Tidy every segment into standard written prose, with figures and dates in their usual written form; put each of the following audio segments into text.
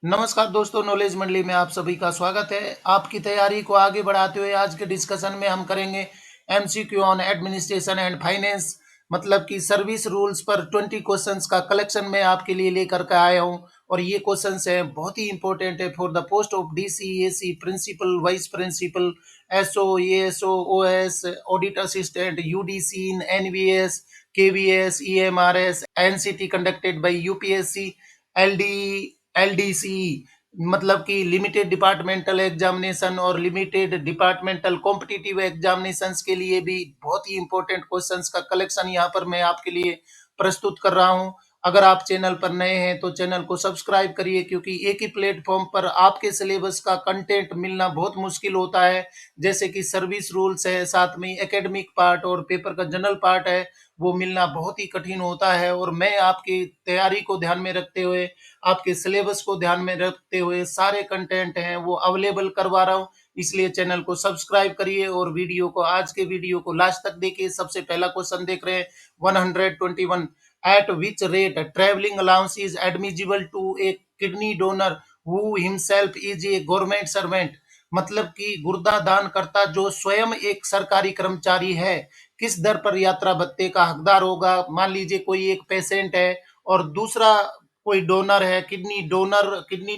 नमस्कार दोस्तों, नॉलेज मंडली में आप सभी का स्वागत है। आपकी तैयारी को आगे बढ़ाते हुए आज के डिस्कशन में हम करेंगे MCQ on administration and finance, मतलब कि सर्विस रूल्स पर 20 क्वेश्चंस का कलेक्शन मैं आपके लिए लेकर के आया हूं। और ये क्वेश्चंस हैं बहुत ही इंपॉर्टेंट है for the post of DC, AC, principal, vice principal, SO, ASO, OS, audit assistant, UDC in NVS, KVS, EMRS, NCT conducted by UPSC, LD, LDC, मतलब कि लिमिटेड डिपार्टमेंटल एग्जामिनेशन और लिमिटेड डिपार्टमेंटल कॉम्पिटिटिव एग्जामिनेशंस के लिए भी बहुत ही important questions का collection यहाँ पर मैं आपके लिए प्रस्तुत कर रहा हूँ। अगर आप चैनल पर नए हैं तो चैनल को सब्सक्राइब करिए, क्योंकि एक ही प्लेटफॉर्म पर आपके सिलेबस का कंटेंट मिलना बहुत मुश्किल होता है। जैसे कि सर्विस रूल्स है, साथ में एकेडमिक पार्ट और पेपर का जनरल पार्ट है, वो मिलना बहुत ही कठिन होता है। और मैं आपकी तैयारी को ध्यान में रखते हुए, आपके सिलेबस को ध्यान में रखते हुए सारे कंटेंट हैं वो अवेलेबल करवा रहा हूँ। इसलिए चैनल को सब्सक्राइब करिए और वीडियो को, आज के वीडियो को लास्ट तक देखिए। सबसे पहला क्वेश्चन देख रहे हैं 121। At which rate travelling allowance is admissible to a kidney donor who himself is a government servant, मतलब कि गुर्दा दान करता जो स्वयं एक सरकारी कर्मचारी है, किस दर पर यात्रा भत्ते का हकदार होगा। मान लीजिए कोई एक पेशेंट है और दूसरा कोई डोनर है, किडनी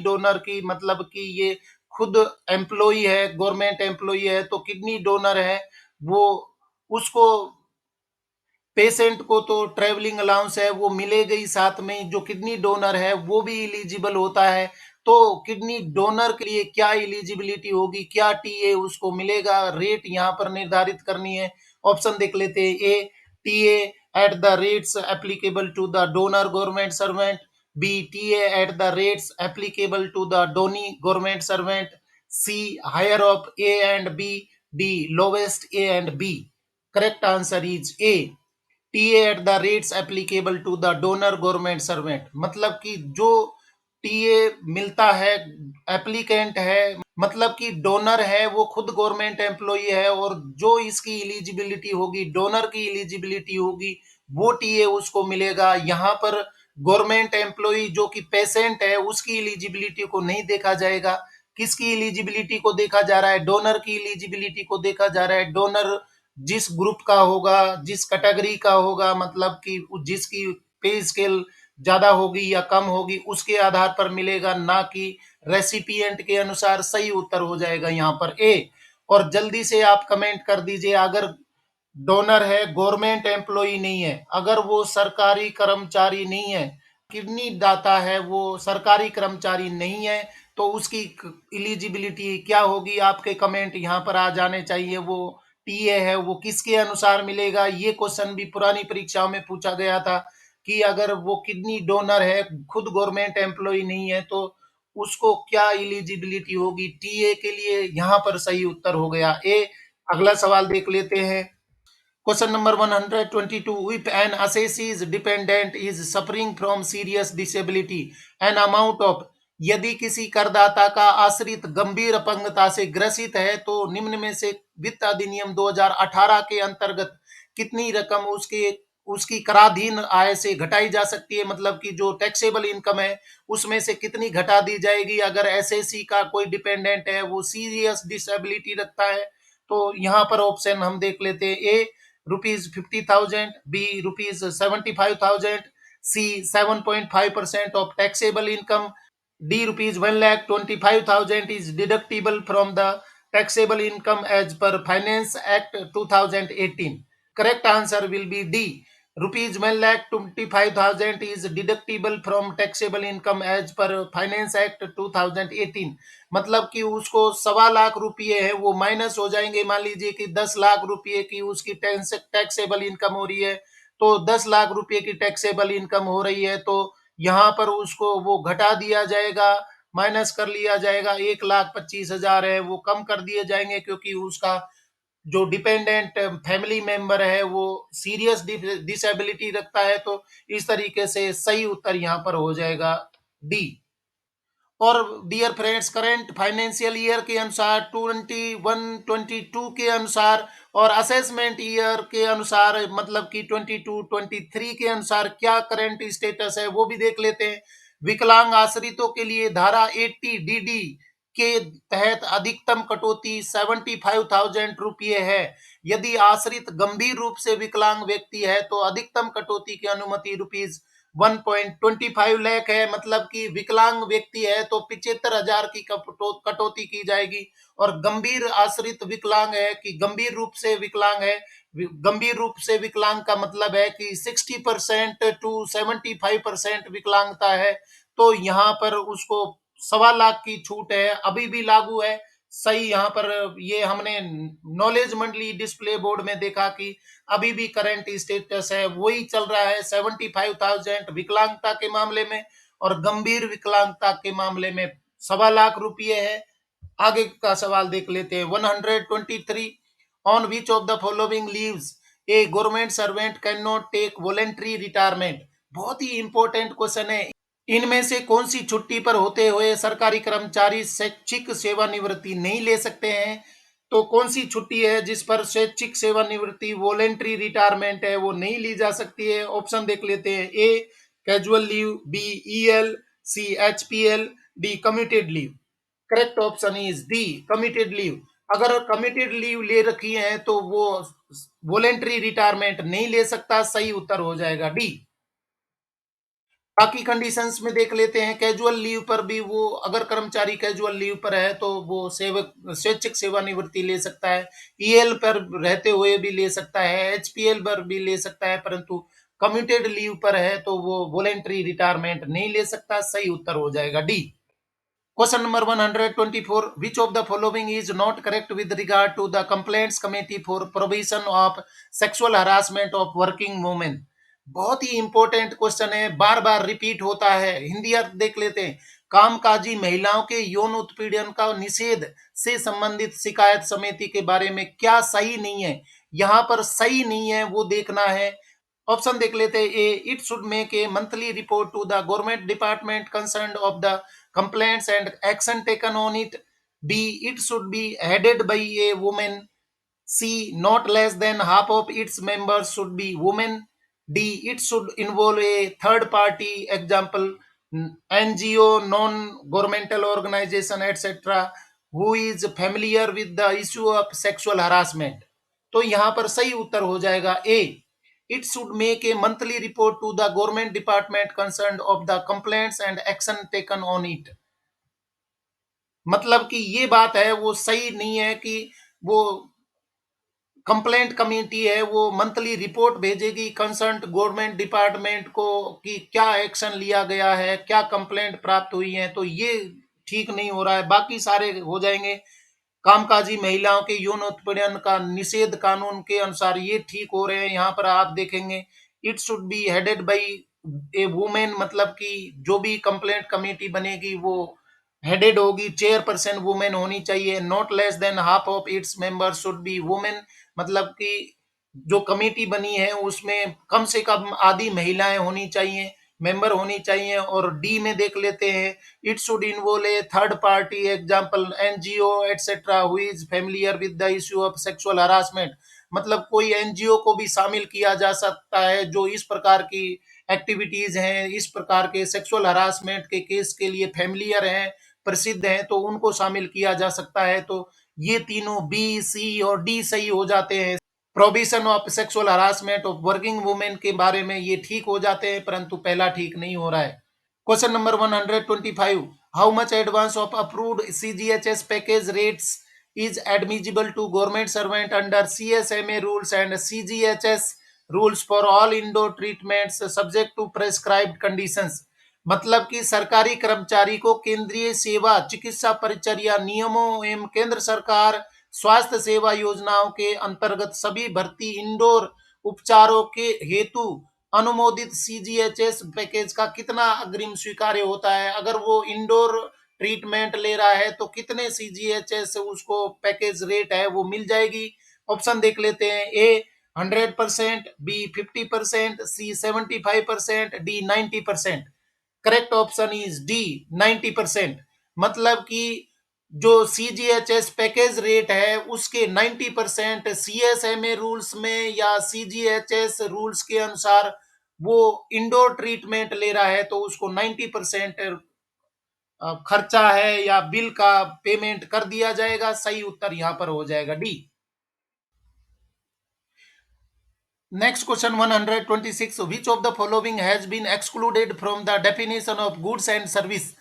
डोनर की मतलब कि ये खुद एम्प्लॉई है, गवर्नमेंट एम्प्लॉई है, तो किडनी डोनर है वो, उसको पेशेंट को तो ट्रेवलिंग अलाउंस है वो मिलेगा ही, साथ में जो किडनी डोनर है वो भी इलिजिबल होता है। तो किडनी डोनर के लिए क्या इलिजिबिलिटी होगी, क्या टीए उसको मिलेगा, रेट यहाँ पर निर्धारित करनी है। ऑप्शन देख लेते हैं। A, TA at the rates applicable to the donor government servant. B, TA at the rates applicable to the donee government servant. C, higher of A and B. D, lowest A and B. Correct answer is A, TA at the rates applicable to the donor government servant, मतलब कि जो TA मिलता है applicant है, मतलब कि donor है वो खुद गवर्नमेंट एम्प्लॉई है, और जो इसकी इलिजिबिलिटी होगी, डोनर की इलिजिबिलिटी होगी, वो टीए उसको मिलेगा। यहाँ पर गवर्नमेंट एम्प्लॉई जो कि पेशेंट है उसकी इलिजिबिलिटी को नहीं देखा जाएगा। किसकी इलिजिबिलिटी को देखा जा रहा है? डोनर की इलिजिबिलिटी को देखा जा रहा है। डोनर जिस ग्रुप का होगा, जिस कैटेगरी का होगा, मतलब कि जिसकी पे स्केल ज्यादा होगी या कम होगी, उसके आधार पर मिलेगा, ना कि रेसिपिएंट के अनुसार। सही उत्तर हो जाएगा यहाँ पर ए। और जल्दी से आप कमेंट कर दीजिए, अगर डोनर है, गवर्नमेंट एम्प्लॉई नहीं है, अगर वो सरकारी कर्मचारी नहीं है, किडनी दाता है वो सरकारी कर्मचारी नहीं है, तो उसकी इलिजिबिलिटी क्या होगी? आपके कमेंट यहाँ पर आ जाने चाहिए। वो टीए है वो किसके अनुसार मिलेगा? ये क्वेश्चन भी पुरानी परीक्षाओं में पूछा गया था कि अगर वो किडनी डोनर है, खुद गवर्नमेंट एम्प्लॉय नहीं है, तो उसको क्या इलिजिबिलिटी होगी टीए के लिए? यहाँ पर सही उत्तर हो गया ए। अगला सवाल देख लेते हैं। Question number 122। If an assessee dependent is suffering from serious disability, an amount of, यदि किसी करदाता का आश्रित गंभीर अपंगता से ग्रसित है तो निम्न में से वित्त अधिनियम 2018 के अंतर्गत कितनी रकम उसके उसकी कराधीन आय से घटाई जा सकती है, मतलब कि जो टैक्सेबल इनकम है उसमें से कितनी घटा दी जाएगी अगर एसएससी का कोई डिपेंडेंट है वो सीरियस डिसेबिलिटी रखता है। तो यहाँ पर ऑप्शन हम देख लेते हैं। ए, ₹50,000, B, ₹75,000, C, 7.5% of taxable income, D, ₹1,25,000 is deductible from the taxable income as per Finance Act 2018. Correct answer will be D. ₹1,25,000 is deductible from taxable income as per Finance Act 2018. मतलब कि उसको 1,25,00,000 है वो minus हो जाएंगे। मान लीजिए कि 10,00,000 की उसकी टैक्सेबल इनकम हो रही है, तो 10,00,000 की टैक्सेबल इनकम हो रही है, तो यहाँ पर उसको वो घटा दिया जाएगा, माइनस कर लिया जाएगा। 1,25,000 है वो कम कर दिए जाएंगे, क्योंकि उसका जो डिपेंडेंट फैमिली मेंबर है वो सीरियस डिसेबिलिटी रखता है। तो इस तरीके से सही उत्तर यहाँ पर हो जाएगा डी। और dear friends, current financial year के अनुसार 21-22 के अनुसार और असेसमेंट ईयर के अनुसार, मतलब कि 22-23 के अनुसार क्या करंट स्टेटस है वो भी देख लेते हैं। विकलांग आश्रितों के लिए धारा 80 DD के तहत अधिकतम कटौती 75,000 रुपये है। यदि आश्रित गंभीर रूप से विकलांग व्यक्ति है तो अधिकतम कटौती की अनुमति रुपीज 1.25 लाख है। मतलब कि विकलांग व्यक्ति है तो 75,000 की कटौती की जाएगी। और गंभीर आश्रित विकलांग है कि गंभीर रूप से विकलांग है, गंभीर रूप से विकलांग का मतलब है कि 60% टू 75% विकलांगता है, तो यहाँ पर उसको 1.25 लाख की छूट है, अभी भी लागू है। सही, यहाँ पर ये हमने नॉलेज मंडली डिस्प्ले बोर्ड में देखा कि अभी भी करंट स्टेटस है वही चल रहा है, 75,000 विकलांगता के मामले में और गंभीर विकलांगता के मामले में 1.25 लाख रुपये है। आगे का सवाल देख लेते हैं। 123, on which of the following leaves a government servant can not take voluntary retirement. बहुत ही इंपॉर्टेंट क्वेश्चन है। इनमें से कौन सी छुट्टी पर होते हुए सरकारी कर्मचारी स्वैच्छिक सेवानिवृत्ति नहीं ले सकते हैं? तो कौन सी छुट्टी है जिस पर स्वैच्छिक सेवानिवृत्ति वॉलेंट्री रिटायरमेंट है वो नहीं ली जा सकती है? ऑप्शन देख लेते हैं। A casual leave, B EL, C HPL, D commuted leave. Correct option is D committed leave. अगर कमिटेड लीव ले रखी है तो वो वॉलेंट्री रिटायरमेंट नहीं ले सकता। सही उत्तर हो जाएगा डी। बाकी कंडीशंस में देख लेते हैं। कैजुअल लीव पर भी वो, अगर कर्मचारी कैजुअल लीव पर है तो वो सेवक स्वैच्छिक सेवानिवृत्ति ले सकता है। ईएल पर रहते हुए भी ले सकता है, एचपीएल पर भी ले सकता है, परंतु कम्यूटेड लीव पर है तो वो वॉलेंट्री रिटायरमेंट नहीं ले सकता। सही उत्तर हो जाएगा D. Question number 124. Which of the following is not correct with regard to the Complaints Committee for Prohibition of Sexual Harassment of Working Women? बहुत ही इंपॉर्टेंट क्वेश्चन है, बार बार रिपीट होता है। हिंदी अर्थ देख लेते हैं। कामकाजी महिलाओं के यौन उत्पीड़न का निषेध से संबंधित शिकायत समिति के बारे में क्या सही नहीं है? यहाँ पर सही नहीं है वो देखना है। ऑप्शन देख लेते हैं। A, it should make a monthly report to the government department concerned of the complaints and action taken on it. B, it should be headed by a woman. C, not less than half of its members should be women. D, it should involve a third party, example NGO, non governmental organization, etc., who is familiar with the issue of sexual harassment. तो यहां पर सही उत्तर हो जाएगा A, it should make a monthly report to the government department concern of the complaints and action taken on it. मतलब कि ये बात है वो सही नहीं है कि वो कंप्लेंट कमेटी है वो मंथली रिपोर्ट भेजेगी कंसर्न गवर्नमेंट डिपार्टमेंट को कि क्या एक्शन लिया गया है, क्या कंप्लेंट प्राप्त हुई है, तो ये ठीक नहीं हो रहा है। बाकी सारे हो जाएंगे। कामकाजी महिलाओं के यौन उत्पीड़न का निषेध कानून के अनुसार ये ठीक हो रहे हैं। यहाँ पर आप देखेंगे it should be headed by A women, मतलब कि जो भी कंप्लेंट कमेटी बनेगी वो हेडेड होगी, चेयरपर्सन वुमेन होनी चाहिए। Not less than half of its member should be women, मतलब कि जो कमेटी बनी है उसमें कम से कम आधी महिलाएं होनी चाहिए, मेंबर होनी चाहिए। और डी में देख लेते हैं। It should involve A third party, example NGO etcetera, who is familiar with the issue of sexual harassment. मतलब कोई एनजीओ को भी शामिल किया जा सकता है जो इस प्रकार की एक्टिविटीज हैं, इस प्रकार के सेक्सुअल हरासमेंट के केस के लिए फेमिलियर हैं, प्रसिद्ध हैं, तो उनको शामिल किया जा सकता है। तो ये तीनों बी, सी और डी सही हो जाते हैं। Prohibition of sexual harassment of working women के बारे में ये ठीक हो जाते हैं, परंतु पहला ठीक नहीं हो रहा है। Question number 125. How much advance of approved CGHS package rates is admissible to government servant under CSMA rules and CGHS rules for all indoor treatments subject to prescribed conditions? मतलब कि सरकारी कर्मचारी को केंद्रीय सेवा चिकित्सा परिचर्या नियमों एवं केंद्र सरकार स्वास्थ्य सेवा योजनाओं के अंतर्गत सभी भर्ती इंडोर उपचारों के हेतु अनुमोदित सीजीएचएस पैकेज का कितना अग्रिम स्वीकार्य होता है? अगर वो इंडोर ट्रीटमेंट ले रहा है तो कितने सीजीएचएस उसको पैकेज रेट है वो मिल जाएगी? ऑप्शन देख लेते हैं। A 100%, B 50%, C 75%, D 90%। Correct option is D 90%। मतलब कि जो सीजीएचएस पैकेज रेट है उसके 90% सीएसएमए रूल्स में या सीजीएचएस रूल्स के अनुसार वो इंडोर ट्रीटमेंट ले रहा है तो उसको 90% खर्चा है या बिल का पेमेंट कर दिया जाएगा। सही उत्तर यहां पर हो जाएगा D. Next question 126, which of the following has been excluded from the definition of goods and service.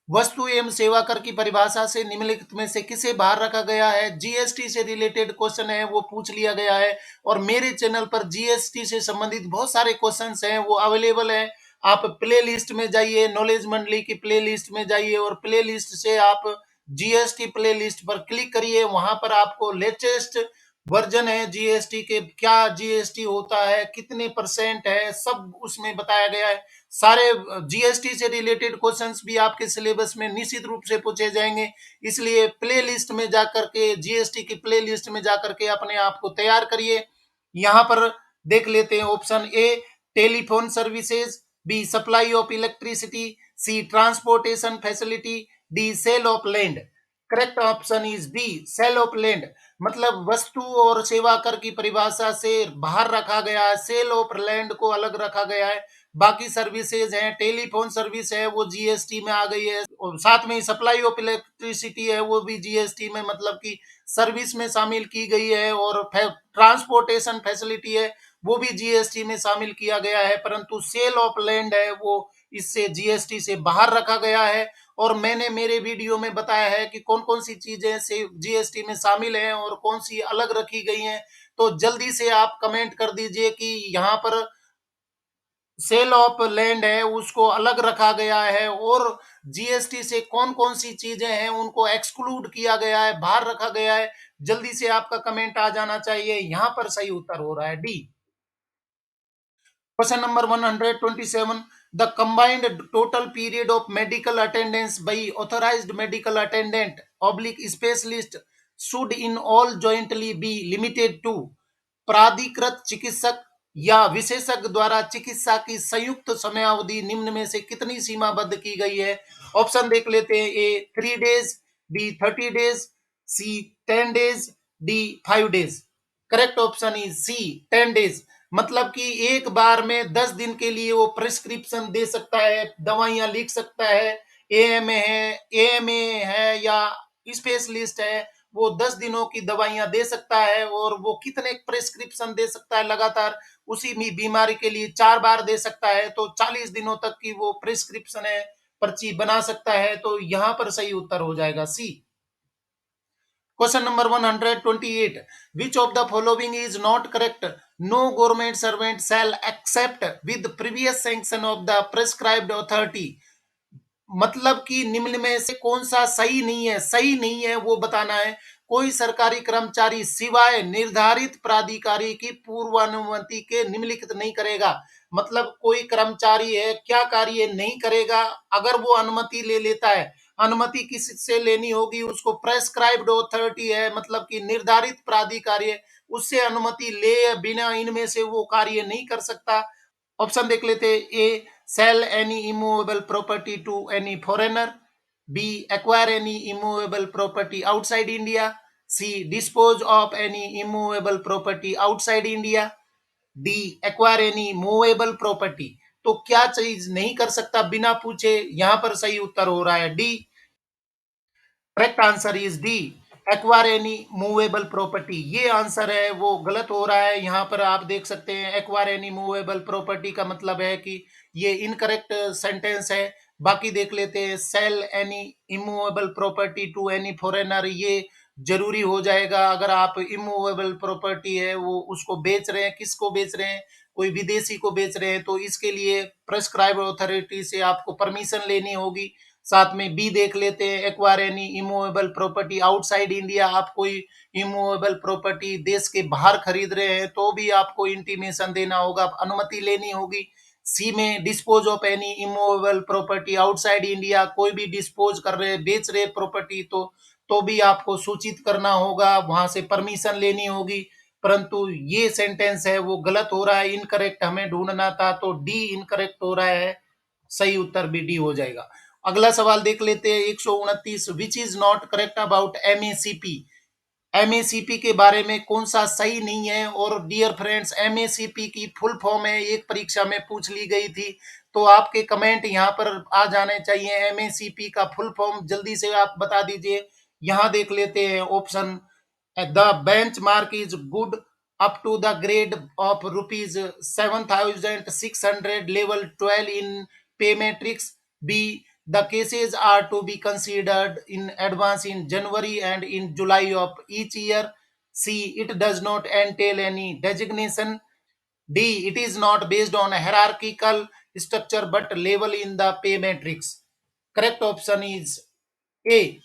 वस्तु एवं सेवा कर की परिभाषा से निम्नलिखित में से किसे बाहर रखा गया है। जीएसटी से रिलेटेड क्वेश्चन है वो पूछ लिया गया है, और मेरे चैनल पर जीएसटी से संबंधित बहुत सारे क्वेश्चंस हैं वो अवेलेबल है। आप प्ले लिस्ट में जाइए, नॉलेज मंडली की प्ले लिस्ट में जाइए और प्ले लिस्ट से आप जीएसटी प्ले लिस्ट पर क्लिक करिए। वहां पर आपको लेटेस्ट वर्जन है जीएसटी के, क्या जीएसटी होता है, कितने परसेंट है, सब उसमें बताया गया है। सारे जीएसटी से रिलेटेड क्वेश्चंस भी आपके सिलेबस में निश्चित रूप से पूछे जाएंगे। इसलिए प्ले लिस्ट में जाकर के, जीएसटी की प्ले लिस्ट में जाकर के अपने आप को तैयार करिए। यहां पर देख लेते हैं। Option A telephone services, B supply of electricity, C transportation facility, D sale of land. Correct option is B sale of land. मतलब वस्तु और सेवा कर की परिभाषा से बाहर रखा गया है, सेल ऑफ लैंड को अलग रखा गया है। बाकी सर्विसेज हैं, टेलीफोन सर्विस है वो जीएसटी में आ गई है, और साथ में सप्लाई ऑफ इलेक्ट्रिसिटी है वो भी जीएसटी में मतलब कि सर्विस में शामिल की गई है, और ट्रांसपोर्टेशन फैसिलिटी है वो भी जीएसटी में शामिल किया गया है। परंतु सेल ऑफ लैंड है वो इससे जीएसटी से बाहर रखा गया है। और मैंने मेरे वीडियो में बताया है कि कौन कौन सी चीजें से जीएसटी में शामिल हैं और कौन सी अलग रखी गई हैं। तो जल्दी से आप कमेंट कर दीजिए कि यहाँ पर सेल ऑफ लैंड है उसको अलग रखा गया है, और जीएसटी से कौन कौन सी चीजें हैं उनको एक्सक्लूड किया गया है, बाहर रखा गया है। जल्दी से आपका कमेंट आ जाना चाहिए। यहां पर सही उत्तर हो रहा है D. Question number 127, the combined total period of medical attendance by authorised medical attendant oblique specialist should in all jointly be limited to. प्राधिकृत चिकित्सक या विशेषज्ञ द्वारा चिकित्सा की संयुक्त समयावधि निम्न में से कितनी सीमाबद्ध की गई है। ऑप्शन देख लेते हैं। A 3 days, B 30 days, C 10 days, D 5 days. Correct option is C 10 days. मतलब कि एक बार में 10 दिन के लिए वो प्रिस्क्रिप्शन दे सकता है, दवाइयां लिख सकता है। एएमए है या स्पेशलिस्ट है, वो 10 दिनों की दवाइयां दे सकता है, और वो कितने प्रिस्क्रिप्शन दे सकता है लगातार, उसी बीमारी के लिए 4 बार दे सकता है, तो 40 दिनों तक की वो प्रिस्क्रिप्शन है, पर्ची बना सकता है। तो यहां पर सही उत्तर हो जाएगा C. Question number 128, which of the following is not correct. No government servant shall accept with previous sanction of the prescribed authority. मतलब कि निम्न में से कौन सा सही नहीं है, सही नहीं है वो बताना है। कोई सरकारी कर्मचारी सिवाय निर्धारित प्राधिकारी की पूर्वानुमति के निम्नलिखित नहीं करेगा। मतलब कोई कर्मचारी है, क्या कार्य नहीं करेगा अगर वो अनुमति ले लेता है। अनुमति किससे लेनी होगी, उसको प्रेस्क्राइब्ड अथॉरिटी है मतलब कि निर्धारित प्राधिकारी है, उससे अनुमति ले बिना इनमें से वो कार्य नहीं कर सकता। ऑप्शन देख लेते हैं। A sell any immovable property to any foreigner, B acquire any immovable property outside India, C dispose of any immovable property outside India, D acquire any movable property. तो क्या चीज नहीं कर सकता बिना पूछे, यहां पर सही उत्तर हो रहा है D. Correct answer is D acquire any movable property. ये आंसर है वो गलत हो रहा है। यहाँ पर आप देख सकते हैं एक्वायर एनी मूवेबल प्रॉपर्टी का मतलब है कि ये इनकरेक्ट सेंटेंस है। बाकी देख लेते हैं। Sale any immovable property to any foreigner, ये जरूरी हो जाएगा अगर आप इमूवेबल प्रॉपर्टी है वो उसको बेच रहे हैं। किसको बेच रहे हैं, कोई विदेशी को बेच रहे हैं, तो इसके लिए प्रेस्क्राइब अथॉरिटी से आपको परमिशन लेनी होगी। साथ में बी देख लेते हैं। Acquire any immovable property outside India, आप कोई इमूवेबल प्रॉपर्टी देश के बाहर खरीद रहे हैं तो भी आपको इंटीमेशन देना होगा, अनुमति लेनी होगी। सी में dispose of any immovable property outside India, कोई भी डिस्पोज कर रहे बेच रहे प्रॉपर्टी तो भी आपको सूचित करना होगा, वहां से परमिशन लेनी होगी। परंतु ये सेंटेंस है वो गलत हो रहा है, इनकरेक्ट हमें ढूंढना था, तो डी इनकरेक्ट हो रहा है। सही उत्तर भी डी हो जाएगा। अगला सवाल देख लेते हैं 129, विच is not correct about MACP. MACP के बारे में कौन सा सही नहीं है। और डियर फ्रेंड्स, एमएसीपी की फुल फॉर्म है, एक परीक्षा में पूछ ली गई थी, तो आपके कमेंट यहाँ पर आ जाने चाहिए। एमएसीपी का फुल फॉर्म जल्दी से आप बता दीजिए। यहाँ देख लेते हैं option. The benchmark is good up to the grade of rupees 7,600 level 12 in pay matrix. B, the cases are to be considered in advance in January and in July of each year. C, it does not entail any designation. D, it is not based on a hierarchical structure but level in the pay matrix. Correct option is A.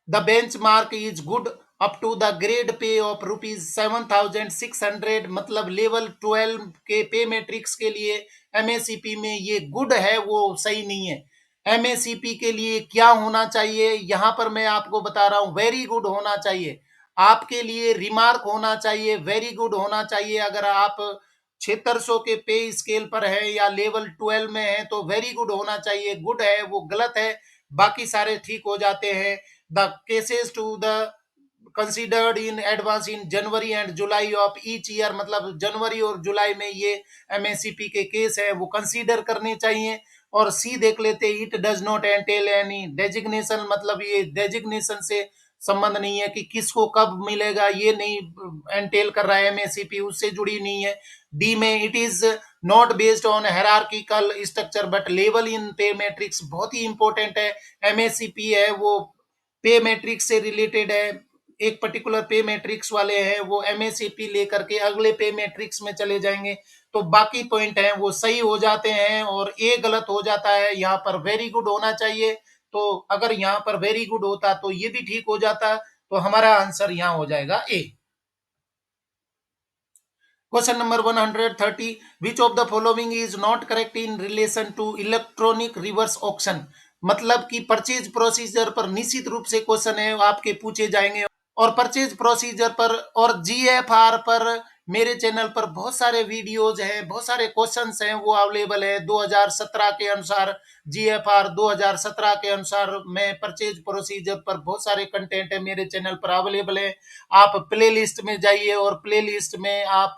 The benchmark is good up to the grade पे of ₹7,600, मतलब level 12 के पे matrix के लिए MACP में ये good है, वो सही नहीं है। एमएसीपी के लिए क्या होना चाहिए, यहां पर मैं आपको बता रहा हूं, वेरी गुड होना चाहिए। आपके लिए रिमार्क होना चाहिए, वेरी गुड होना चाहिए। अगर आप 7600 के पे स्केल पर है या लेवल 12 में है तो वेरी गुड होना चाहिए। गुड है वो गलत है, बाकी सारे ठीक हो जाते हैं। The cases to the considered in advance in January and July of each year, मतलब जनवरी और जुलाई में ये एमएससीपी के केस है वो कंसीडर करने चाहिए। और सी देख लेते, it does not entail any designation, मतलब ये डेजिग्नेशन से संबंध नहीं है कि किसको कब मिलेगा, ये नहीं एंटेल कर रहा है एमएससीपी, उससे जुड़ी नहीं है। डी में it is not based on hierarchical structure but level in पे मैट्रिक्स, बहुत ही इंपॉर्टेंट है। एमएससीपी है वो पे मैट्रिक्स से रिलेटेड है, एक पर्टिकुलर पे मैट्रिक्स वाले हैं वो एमएससीपी लेकर के अगले पे मैट्रिक्स में चले जाएंगे, तो बाकी पॉइंट हैं वो सही हो जाते हैं और ए गलत हो जाता है। यहाँ पर वेरी गुड होना चाहिए, तो अगर यहाँ पर वेरी गुड होता तो ये भी ठीक हो जाता, तो हमारा आंसर यहाँ हो जाएगा A. Question number 130, which of the following is not correct in relation to electronic reverse auction, मतलब कि परचेज प्रोसीजर पर निश्चित रूप से क्वेश्चन है आपके पूछे जाएंगे। और परचेज प्रोसीजर पर और जीएफआर पर मेरे चैनल पर बहुत सारे वीडियोज हैं, बहुत सारे क्वेश्चंस हैं वो अवेलेबल है। 2017 के अनुसार जीएफआर 2017 के अनुसार मैं परचेज प्रोसीजर पर बहुत सारे कंटेंट है मेरे चैनल पर अवेलेबल है। आप प्लेलिस्ट में जाइए और प्लेलिस्ट में आप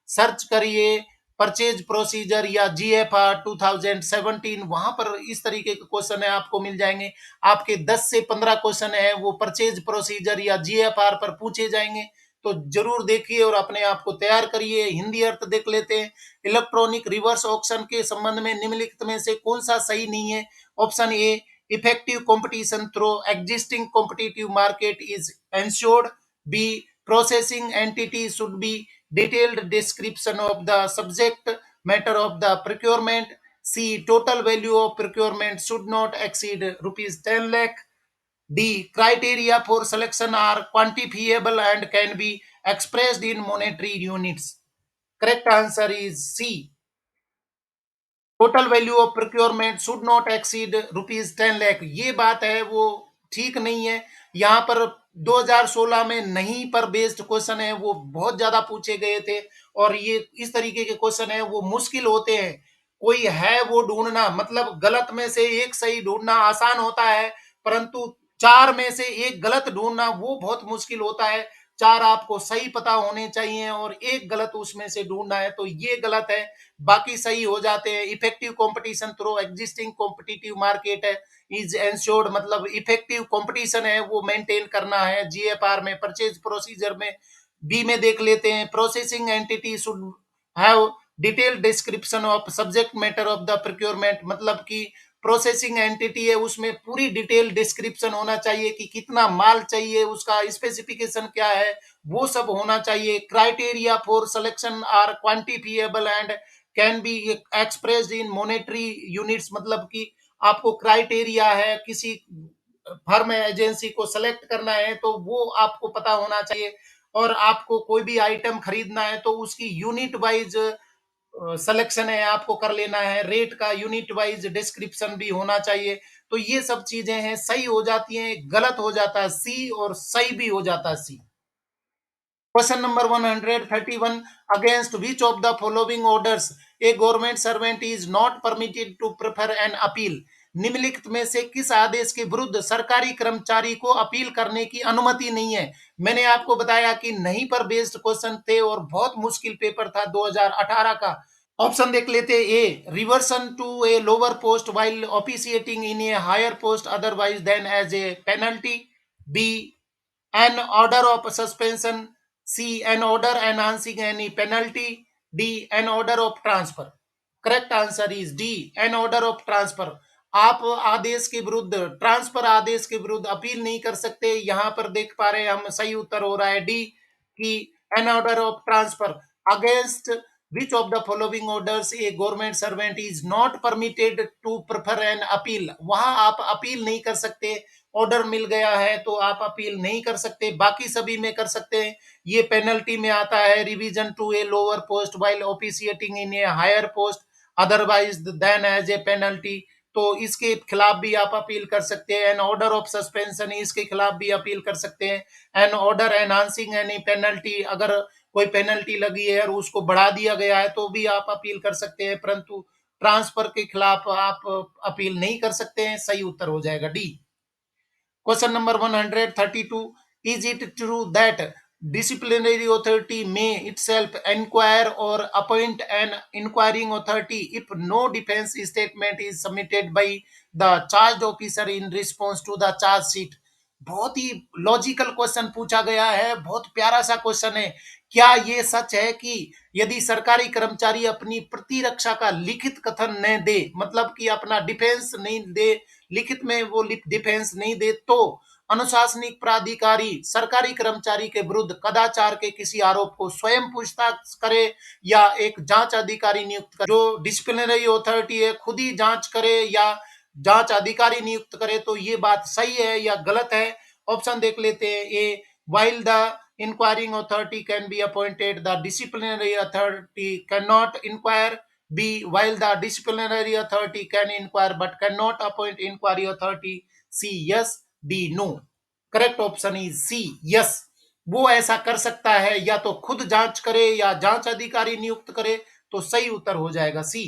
सर्च करिए परचेज प्रोसीजर या जीएफआर 2017, वहां पर इस तरीके के क्वेश्चन है आपको मिल जाएंगे। आपके 10 से 15 क्वेश्चन है वो परचेज प्रोसीजर या जीएफआर पर पूछे जाएंगे, तो जरूर देखिए और अपने आप को तैयार करिए। हिंदी अर्थ देख लेते हैं। इलेक्ट्रॉनिक रिवर्स ऑक्शन के संबंध में निम्नलिखित में से कौन सा सही नहीं है। Option A, effective competition through existing competitive market is ensured. B, processing entity should be detailed description of the subject matter of the procurement. C, total value of procurement should not exceed rupees 10 lakh. D, criteria for selection are quantifiable and can be expressed in monetary units. Correct answer is C. Total value of procurement should not exceed ₹10 lakh, ये बात है वो ठीक नहीं है। यहाँ पर 2016 में नहीं पर बेस्ड क्वेश्चन है वो बहुत ज्यादा पूछे गए थे, और ये इस तरीके के क्वेश्चन है वो मुश्किल होते हैं। कोई है वो ढूंढना, मतलब गलत में से एक सही ढूंढना आसान होता है, परंतु चार में से एक गलत ढूंढना वो बहुत मुश्किल होता है। चार आपको सही पता होने चाहिए और एक गलत उसमें से ढूंढना है, तो ये गलत है, बाकी सही हो जाते हैं। Effective competition through existing competitive market है इज एंश्योर्ड, मतलब इफेक्टिव कंपटीशन है वो मेंटेन करना है जीएफआर में, परचेज प्रोसीजर में। बी में देख लेते हैं, processing entity should have detailed description of subject matter of the procurement, मतलब कि प्रोसेसिंग एंटिटी है उसमें पूरी डिटेल डिस्क्रिप्शन होना चाहिए कि कितना माल चाहिए, उसका स्पेसिफिकेशन क्या है, वो सब होना चाहिए। Criteria for selection are quantifiable and can be expressed in monetary units, मतलब कि आपको क्राइटेरिया है किसी फर्म एजेंसी को सेलेक्ट करना है तो वो आपको पता होना चाहिए, और आपको कोई भी आइटम खरीदना है तो उसकी यूनिट वाइज सिलेक्शन है आपको कर लेना है, रेट का यूनिट वाइज डिस्क्रिप्शन भी होना चाहिए। तो ये सब चीजें हैं सही हो जाती हैं, गलत हो जाता है सी और सही भी हो जाता है C. Question number 131, against which of the following orders a government servant is not permitted to prefer an appeal, निम्नलिखित में से किस आदेश के विरुद्ध सरकारी कर्मचारी को अपील करने की अनुमति नहीं है? मैंने आपको बताया कि नहीं पर बेस्ड क्वेश्चन थे और बहुत मुश्किल पेपर था 2018 का। ऑप्शन देख लेते हैं। A, reversion to a lower post while officiating in a higher post otherwise than as a penalty. B, an order of suspension. C, an order announcing any penalty. D, an order of transfer. Correct answer is D, an order of transfer. आप आदेश के विरुद्ध, transfer आदेश के विरुद्ध appeal नहीं कर सकते। यहां पर देख पा रहे हैं हम, सही उत्तर हो रहा है डी, की an order of transfer against which of the following orders a government servant is not permitted to prefer an appeal। वहां आप अपील नहीं कर सकते। ऑर्डर मिल गया है तो आप अपील नहीं कर सकते, बाकी सभी में कर सकते हैं। ये पेनल्टी में आता है, revision to a lower post while officiating in a higher post otherwise than as a penalty. तो इसके खिलाफ भी आप अपील कर सकते हैं। एन ऑर्डर ऑफ सस्पेंशन, इसके खिलाफ भी अपील कर सकते हैं। An order enhancing any penalty, अगर कोई पेनल्टी लगी है और उसको बढ़ा दिया गया है तो भी आप अपील कर सकते हैं, परंतु ट्रांसफर के खिलाफ आप अपील नहीं कर सकते हैं। सही उत्तर हो जाएगा D. Question number 132, is it true that disciplinary authority may itself inquire or appoint an inquiring authority if no defense statement is submitted by the charged officer in response to the charge sheet? बहुत ही logical question पूछा गया है, बहुत प्यारा सा question है। क्या ये सच है कि यदि सरकारी कर्मचारी अपनी प्रतिरक्षा का लिखित कथन न दे, मतलब कि अपना डिफेंस नहीं दे, लिखित में वो डिफेंस नहीं दे, तो अनुशासनिक प्राधिकारी सरकारी कर्मचारी के विरुद्ध कदाचार के किसी आरोप को स्वयं पूछताछ करे या एक जांच अधिकारी नियुक्त करे? जो डिसिप्लिनरी अथॉरिटी है खुद ही जांच करे या जांच अधिकारी नियुक्त करे, तो ये बात सही है या गलत है? ऑप्शन देख लेते हैं। ए, while the inquiring authority can be appointed, the disciplinary authority cannot inquire. B, while the disciplinary authority can inquire but cannot appoint inquiry authority. C, yes. D, no. Correct option is C, yes. वो ऐसा कर सकता है, या तो खुद जांच करे या जांच अधिकारी नियुक्त करे। तो सही उत्तर हो जाएगा C.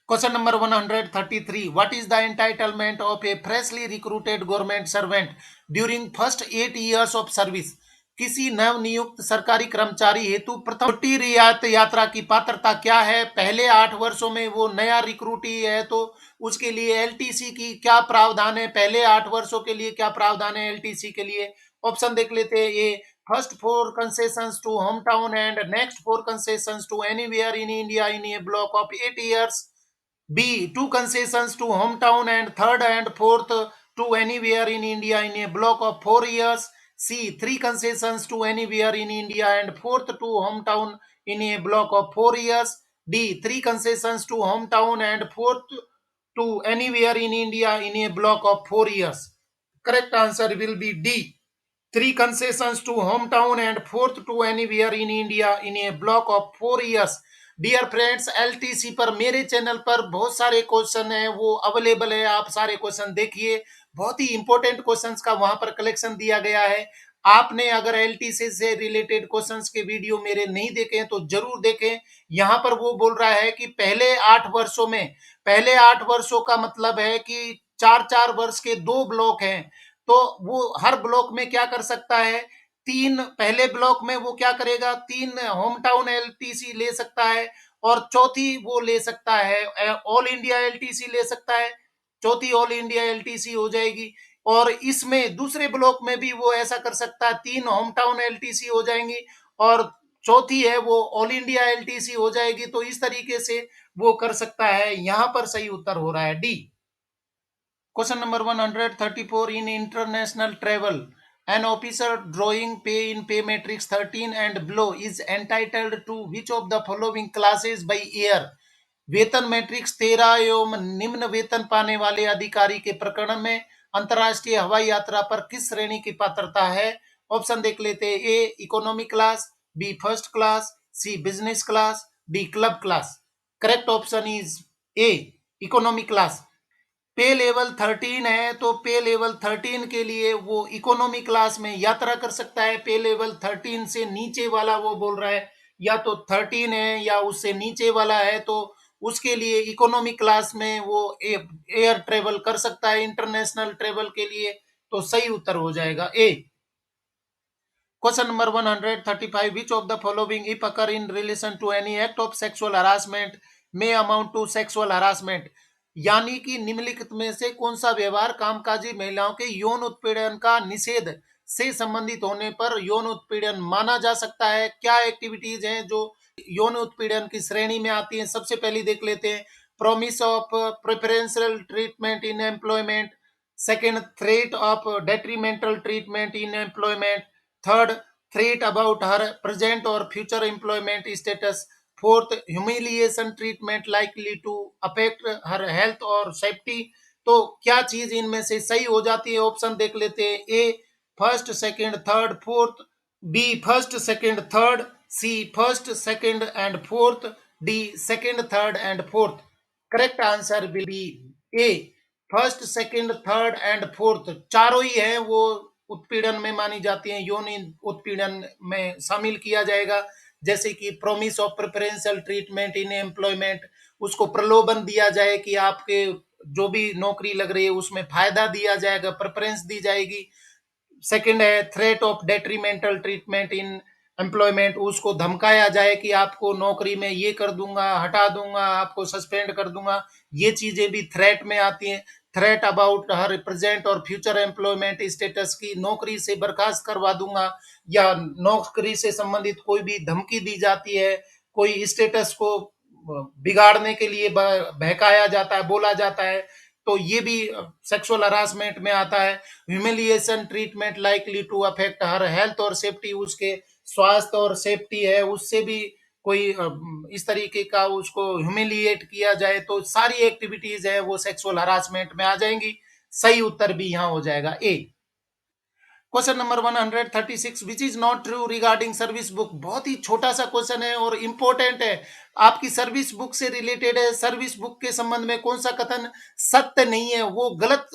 Question number 133, what is the entitlement of a freshly recruited government servant during first 8 years of service? किसी नव नियुक्त सरकारी कर्मचारी हेतु प्रथम छुट्टी रियायत यात्रा की पात्रता क्या है? पहले 8 वर्षों में वो नया रिक्रूटी है तो उसके लिए एलटीसी की क्या प्रावधान है? पहले 8 वर्षों के लिए क्या प्रावधान है एलटीसी के लिए? ऑप्शन देख लेते हैं। A, first 4 concessions to home town and next 4 concessions to anywhere in India in a block of 8 years। B, 2 concessions to hometown and third and fourth to anywhere in India in a block of 4 years. C, 3 concessions to anywhere in India and fourth to hometown in a block of 4 years. D, 3 concessions to hometown and fourth to anywhere in India in a block of 4 years. Correct answer will be D. 3 concessions to hometown and fourth to anywhere in India in a block of 4 years। Dear friends, LTC पर मेरे channel पर बहुत सारे question हैं, वो available है। आप सारे क्वेश्चन देखिए, बहुत ही इंपॉर्टेंट क्वेश्चंस का वहां पर कलेक्शन दिया गया है। आपने अगर एलटीसी से रिलेटेड क्वेश्चंस के वीडियो मेरे नहीं देखे हैं तो जरूर देखें। यहां पर वो बोल रहा है कि पहले 8 वर्षों में, पहले 8 वर्षों का मतलब है कि 4-4 वर्ष के 2 ब्लॉक हैं, तो वो हर ब्लॉक में क्या कर सकता है? 3, पहले ब्लॉक में वो क्या करेगा? 3 होम टाउन एलटीसी ले सकता है और चौथी वो ले सकता है ऑल इंडिया एलटीसी ले सकता है। चौथी ऑल इंडिया एलटीसी हो जाएगी। और इसमें दूसरे ब्लॉक में भी वो ऐसा कर सकता है, 3 होम टाउन एलटीसी हो जाएंगी और चौथी है वो ऑल इंडिया एलटीसी हो जाएगी। तो इस तरीके से वो कर सकता है। यहां पर सही उत्तर हो रहा है D. Question number 134, in international travel an officer drawing pay in pay matrix 13 and below is entitled to which of the following classes by year? वेतन मैट्रिक्स 13 एवं निम्न वेतन पाने वाले अधिकारी के प्रकरण में अंतरराष्ट्रीय हवाई यात्रा पर किस श्रेणी की पात्रता है? ऑप्शन देख लेते हैं। A, economy class. B, first class. C, business class. D, club class. Correct option is A, economy class. Pay level 13 है तो पे लेवल 13 के लिए वो इकोनॉमी क्लास में यात्रा कर सकता है। पे लेवल 13 से नीचे वाला वो बोल रहा है या तो 13 है या उससे नीचे वाला है तो उसके लिए इकोनॉमी क्लास में वो एयर ट्रेवल कर सकता है इंटरनेशनल ट्रेवल के लिए। तो सही उत्तर हो जाएगा A. Question number 135, which of the following if occur in relation to any act of sexual harassment may amount to sexual harassment, यानी कि निम्नलिखित में से कौन सा व्यवहार कामकाजी महिलाओं के यौन उत्पीड़न का निषेध से संबंधित होने पर यौन उत्पीड़न माना जा सकता है। क्या एक्टिविटीज हैं जो यौन उत्पीड़न की श्रेणी में आती हैं? सबसे पहले देख लेते हैं, promise of preferential treatment in employment, second threat of detrimental treatment in employment, third threat about her present और future employment status, fourth humiliation treatment likely to affect her health और सेफ्टी। तो क्या चीज इनमें से सही हो जाती है? ऑप्शन देख लेते हैं, A first second third fourth, B first second third, C first second and fourth, D second third and fourth. Correct answer will be A first second third and fourth, चारों ही हैं वो उत्पीड़न में मानी जाती हैं, यौन उत्पीड़न में शामिल किया जाएगा। जैसे कि promise of preferential treatment in employment, उसको प्रलोभन दिया जाए कि आपके जो भी नौकरी लग रही है उसमें फायदा दिया जाएगा, प्रेफरेंस दी जाएगी। सेकंड है threat of detrimental treatment in employment, उसको धमकाया जाए कि आपको नौकरी में ये कर दूंगा, हटा दूंगा, आपको सस्पेंड कर दूंगा, ये चीजें भी थ्रेट में आती हैं। थ्रेट अबाउट हर प्रेजेंट और फ्यूचर एम्प्लॉयमेंट स्टेटस की नौकरी से बर्खास्त करवा दूंगा, या नौकरी से संबंधित कोई भी धमकी दी जाती है, कोई स्टेटस को बिगाड़ने के लिए बहकाया जाता है, बोला जाता है, तो ये भी सेक्सुअल हरासमेंट में आता है। Humiliation treatment likely to affect her health और सेफ्टी, उसके स्वास्थ्य और सेफ्टी है उससे भी कोई इस तरीके का उसको ह्यूमिलिएट किया जाए, तो सारी एक्टिविटीज है वो सेक्सुअल हरासमेंट में आ जाएंगी। सही उत्तर भी यहाँ हो जाएगा A. Question number 136, which is not true regarding service book, बहुत ही छोटा सा क्वेश्चन है और इंपॉर्टेंट है, आपकी सर्विस बुक से रिलेटेड है। सर्विस बुक के संबंध में कौन सा कथन सत्य नहीं है, वो गलत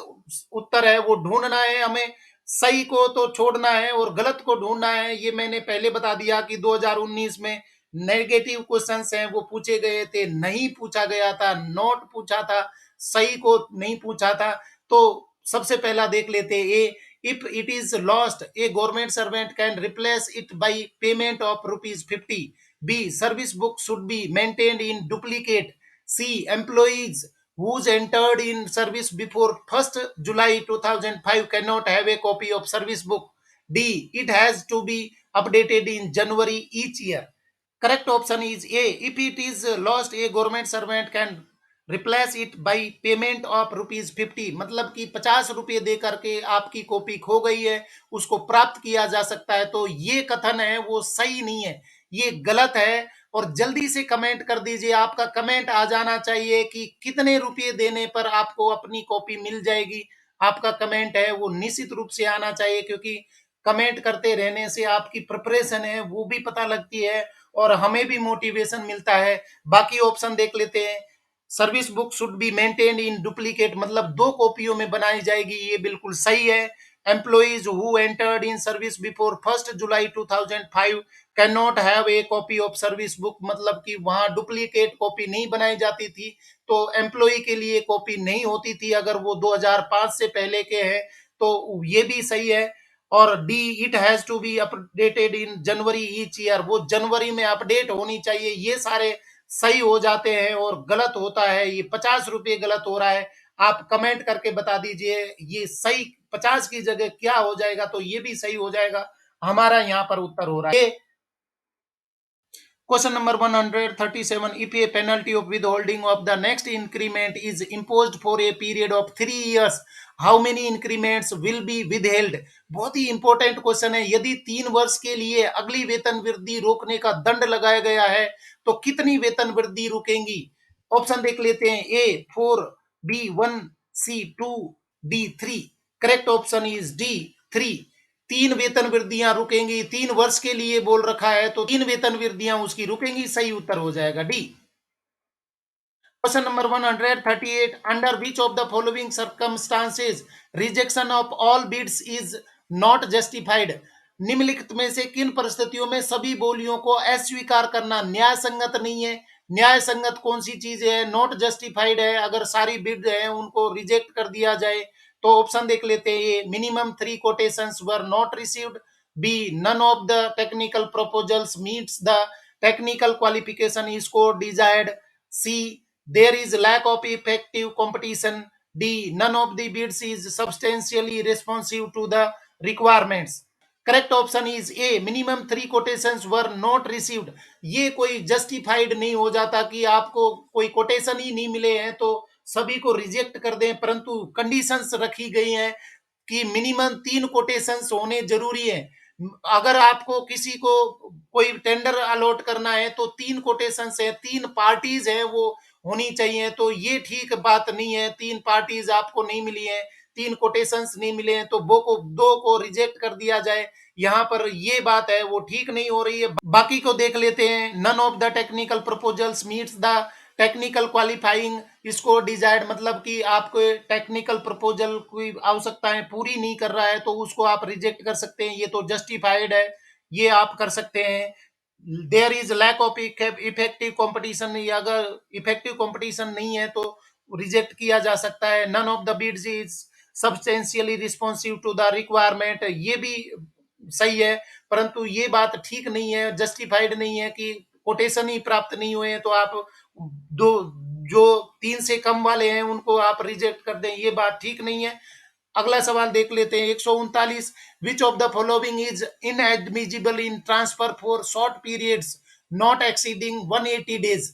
उत्तर है, वो ढूंढना है हमें। सही को तो छोड़ना है और गलत को ढूंढना है। ये मैंने पहले बता दिया कि 2019 में नेगेटिव क्वेश्चंस हैं वो पूछे गए थे, नहीं पूछा गया था, नोट पूछा था, सही को नहीं पूछा था। तो सबसे पहला देख लेते हैं, ए if it is lost a government servant can replace it by payment of rupees 50, b service book should be maintained in duplicate, c employees who's entered in service before 1st July 2005 cannot have a copy of service book, d it has to be updated in January each year। Correct option is A, if it is lost A government servant can replace it by payment of ₹50, मतलब कि 50 रुपये दे करके आपकी copy खो गई है, उसको प्राप्त किया जा सकता है। तो ये कथन है वो सही नहीं है, ये गलत है। और जल्दी से कमेंट कर दीजिए, आपका कमेंट आ जाना चाहिए कि कितने रुपये देने पर आपको अपनी कॉपी मिल जाएगी। आपका कमेंट है वो निश्चित रूप से आना चाहिए, क्योंकि कमेंट करते रहने से आपकी प्रिपरेशन है वो भी पता लगती है और हमें भी मोटिवेशन मिलता है। बाकी ऑप्शन देख लेते हैं, service book should be maintained in duplicate, मतलब दो कॉपियों में बनाई जाएगी, ये बिल्कुल सही है। Employees who entered in service before 1 July 2005 can not have a copy of service book, मतलब कि वहां डुप्लीकेट कॉपी नहीं बनाई जाती थी, तो एम्प्लॉय के लिए कॉपी नहीं होती थी अगर वो 2005 से पहले के हैं। तो ये भी सही है। और D it has to be updated in January each year, वो जनवरी में अपडेट होनी चाहिए। ये सारे सही हो जाते हैं और गलत होता है ये 50 रुपये गलत हो रहा है। आप कमेंट करके बता दीजिए ये सही 50 की जगह क्या हो जाएगा, तो ये भी सही हो जाएगा। हमारा यहाँ पर उत्तर हो रहा है। Question number 137. If a penalty of withholding of the next increment is imposed for a period of 3 years, how many increments will be withheld? बहुत ही इंपॉर्टेंट क्वेश्चन है। यदि 3 वर्ष के लिए अगली वेतन वृद्धि रोकने का दंड लगाया गया है तो कितनी वेतन वृद्धि रुकेंगी? ऑप्शन देख लेते हैं, A 4, B 1, C 2, D 3। Correct option is D 3। 3 वेतन वृद्धियां रुकेंगी, 3 वर्ष के लिए बोल रखा है तो 3 वेतन वृद्धियां उसकी रुकेंगी। सही उत्तर हो जाएगा D. Question number 138, under which of the following circumstances rejection of all bids is not justified, निम्नलिखित में से किन परिस्थितियों में सभी बोलियों को अस्वीकार करना न्याय संगत नहीं है? न्याय संगत कौन सी चीज है, नॉट जस्टिफाइड है, अगर सारी बिड है उनको रिजेक्ट कर दिया जाए। तो ऑप्शन देख लेते हैं, A minimum 3 quotations were not received, B none of the technical proposals meets the technical qualification score desired, C there is lack of effective competition, D none of the bids is substantially responsive to the requirements. Correct option is A minimum 3 quotations were not received. ये कोई justified नहीं हो जाता कि आपको कोई quotation ही नहीं मिले हैं तो सभी को रिजेक्ट कर दें, परंतु कंडीशंस रखी गई हैं कि मिनिमम 3 कोटेशंस होने जरूरी है। अगर आपको किसी को कोई टेंडर अलॉट करना है तो 3 कोटेशंस है, 3 पार्टीज है वो होनी चाहिए। तो ये ठीक बात नहीं है, 3 पार्टीज आपको नहीं मिली है, 3 कोटेशंस नहीं मिले हैं तो दो को रिजेक्ट कर दिया जाए, यहाँ पर ये बात है वो ठीक नहीं हो रही है। बाकी को देख लेते हैं, none of the technical proposals meets the technical qualifying score desired, मतलब कि आपको टेक्निकल प्रपोजल की आवश्यकताएं पूरी नहीं कर रहा है तो उसको आप रिजेक्ट कर सकते हैं, ये तो जस्टिफाइड है, ये आप कर सकते हैं। There is lack of effective competition, अगर इफेक्टिव कंपटीशन नहीं है तो रिजेक्ट किया जा सकता है। None of the bids is substantially responsive to the requirement, ये भी सही है, परंतु ये बात ठीक नहीं है, जस्टिफाइड नहीं है कि कोटेशन ही प्राप्त नहीं हुए हैं तो आप दो जो 3 से कम वाले हैं उनको आप रिजेक्ट कर दें, ये बात ठीक नहीं है। अगला सवाल देख लेते हैं, 139, which of the following is inadmissible in transfer for short periods not exceeding 180 days.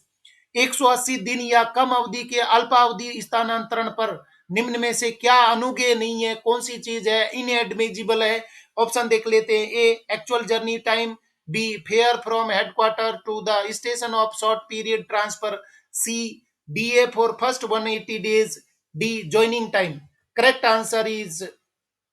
180 दिन या कम अवधि के अल्पावधि स्थानांतरण पर निम्न में से क्या अनुज्ञेय नहीं है, कौन सी चीज है इनएडमिजिबल है। ऑप्शन देख लेते हैं, A actual journey time, B fare from headquarter to the station of short period transfer, C DA for first 180 days, D joining time. Correct answer is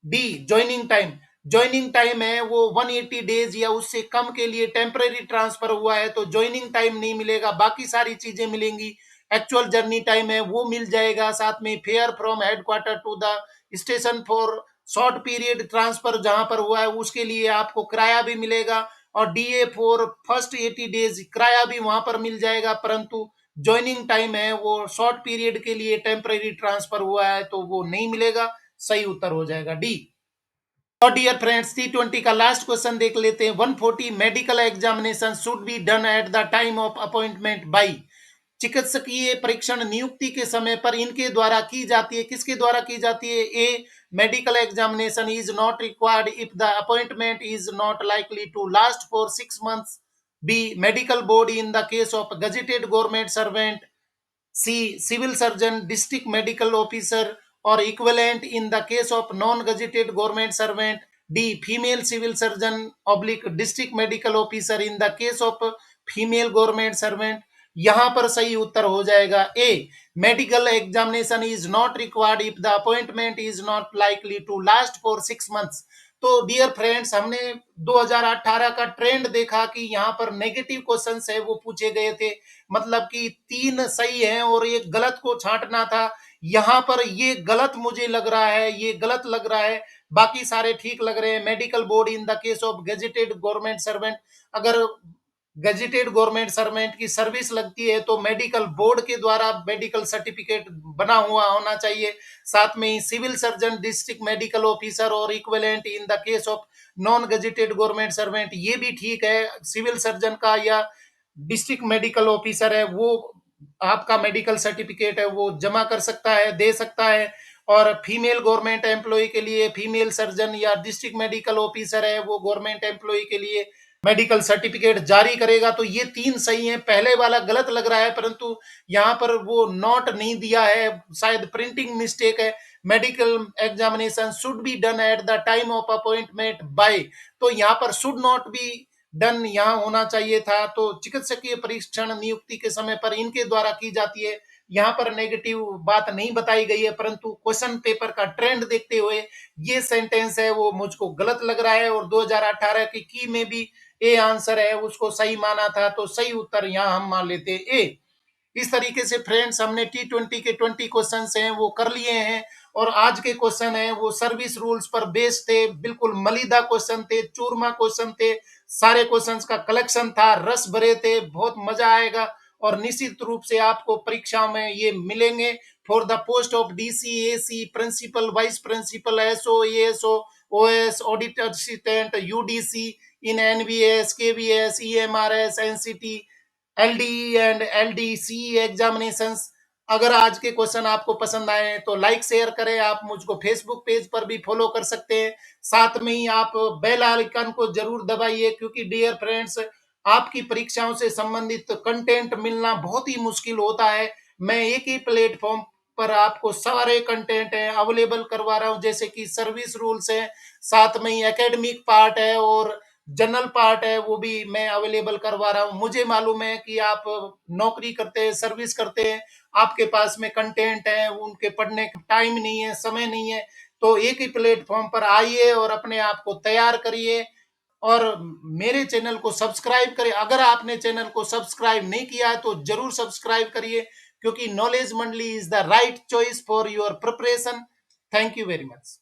D joining time. Joining time है वो 180 days या उससे कम के लिए temporary transfer हुआ है तो joining time नहीं मिलेगा, बाकी सारी चीजें मिलेंगी। एक्चुअल जर्नी टाइम है वो मिल जाएगा, साथ में fare from headquarter to the station for short period transfer जहां पर हुआ है उसके लिए आपको किराया भी मिलेगा, और डीए फॉर फर्स्ट 80 डेज किराया भी वहां पर मिल जाएगा, परंतु ज्वाइनिंग टाइम है वो शॉर्ट पीरियड के लिए टेम्परेरी ट्रांसफर हुआ है तो वो नहीं मिलेगा। सही उत्तर हो जाएगा डी। और डियर फ्रेंड्स, T20 का लास्ट क्वेश्चन देख लेते हैं, 140 medical examination should be done at the time of appointment by. चिकित्सकीय परीक्षण नियुक्ति के समय पर इनके द्वारा की जाती है, किसके द्वारा की जाती है। A medical examination is not required if the appointment is not likely to last for 6 months, B medical board in the case of gazetted government servant, C. Civil surgeon, district medical officer or equivalent in the case of non-gazetted government servant. D. Female civil surgeon oblique district medical officer in the case of female government servant. यहाँ पर सही उत्तर हो जाएगा A medical examination is not required if the appointment is not likely to last for 6 months। तो dear friends, हमने 2018 का trend देखा कि यहाँ पर नेगेटिव क्वेश्चंस है वो पूछे गए थे, मतलब कि 3 सही है और एक गलत को छांटना था। यहाँ पर ये गलत मुझे लग रहा है, ये गलत लग रहा है, बाकी सारे ठीक लग रहे हैं। Medical board in the case of gazetted government servant, अगर गेजेटेड गवर्नमेंट सर्वेंट की सर्विस लगती है तो मेडिकल बोर्ड के द्वारा मेडिकल सर्टिफिकेट बना हुआ होना चाहिए। साथ में ही civil surgeon, district medical officer और equivalent in the case of non gazetted government servant, ये भी ठीक है। सिविल सर्जन का या डिस्ट्रिक्ट मेडिकल ऑफिसर है वो आपका मेडिकल सर्टिफिकेट है वो जमा कर सकता है, दे सकता है। और फीमेल गवर्नमेंट एम्प्लॉय के लिए फीमेल सर्जन या डिस्ट्रिक्ट मेडिकल ऑफिसर है वो गवर्नमेंट एम्प्लॉय के लिए मेडिकल सर्टिफिकेट जारी करेगा। तो ये 3 सही है, पहले वाला गलत लग रहा है परंतु यहाँ पर वो नोट नहीं दिया है, शायद प्रिंटिंग मिस्टेक है। Medical examination should be done at the time of appointment bye, तो यहाँ पर शुड नॉट बी डन यहाँ होना चाहिए था। तो चिकित्सकीय परीक्षण नियुक्ति के समय पर इनके द्वारा की जाती है, यहाँ पर नेगेटिव बात नहीं बताई गई है, परंतु क्वेश्चन पेपर का ट्रेंड देखते हुए ये सेंटेंस है वो मुझको गलत लग रहा है। और 2018 की में भी ए आंसर है उसको सही माना था, तो सही उत्तर यहाँ हम मान लेते हैं ए। इस तरीके से फ्रेंड्स हमने T20 के 20 क्वेश्चन हैं वो कर लिए हैं, और आज के क्वेश्चन हैं वो सर्विस रूल्स पर बेस्ड थे, बिल्कुल मलिदा क्वेश्चन थे, चूरमा क्वेश्चन थे, सारे क्वेश्चंस का कलेक्शन था, रस भरे थे, बहुत मजा आएगा। और निश्चित रूप से आपको परीक्षा में ये मिलेंगे। For the post of DC, AC, principal, vice principal, SO, ASO, OS, auditor assistant, UDC in NVS, KVS, EMRS, NCT, LDE and LDC examinations. अगर आज के क्वेश्चन आपको पसंद आए तो लाइक शेयर करें। आप मुझको फेसबुक पेज पर भी फॉलो कर सकते हैं। साथ में ही आप बेल आइकन को जरूर दबाइए, क्योंकि डियर फ्रेंड्स, आपकी परीक्षाओं से संबंधित कंटेंट मिलना बहुत ही मुश्किल होता है। मैं एक ही प्लेटफॉर्म पर आपको सारे कंटेंट है अवेलेबल करवा रहा हूं, जैसे कि सर्विस रूल्स है, साथ में ही एकेडमिक पार्ट है और जनरल पार्ट है, वो भी मैं अवेलेबल करवा रहा हूँ। मुझे मालूम है कि आप नौकरी करते हैं, सर्विस करते हैं, आपके पास में कंटेंट है, उनके पढ़ने का टाइम नहीं है, समय नहीं है। तो एक ही प्लेटफॉर्म पर आइए और अपने आप को तैयार करिए और मेरे चैनल को सब्सक्राइब करें। अगर आपने चैनल को सब्सक्राइब नहीं किया है तो जरूर सब्सक्राइब करिए, क्योंकि नॉलेज मंडली is the right choice for your preparation. Thank you very much.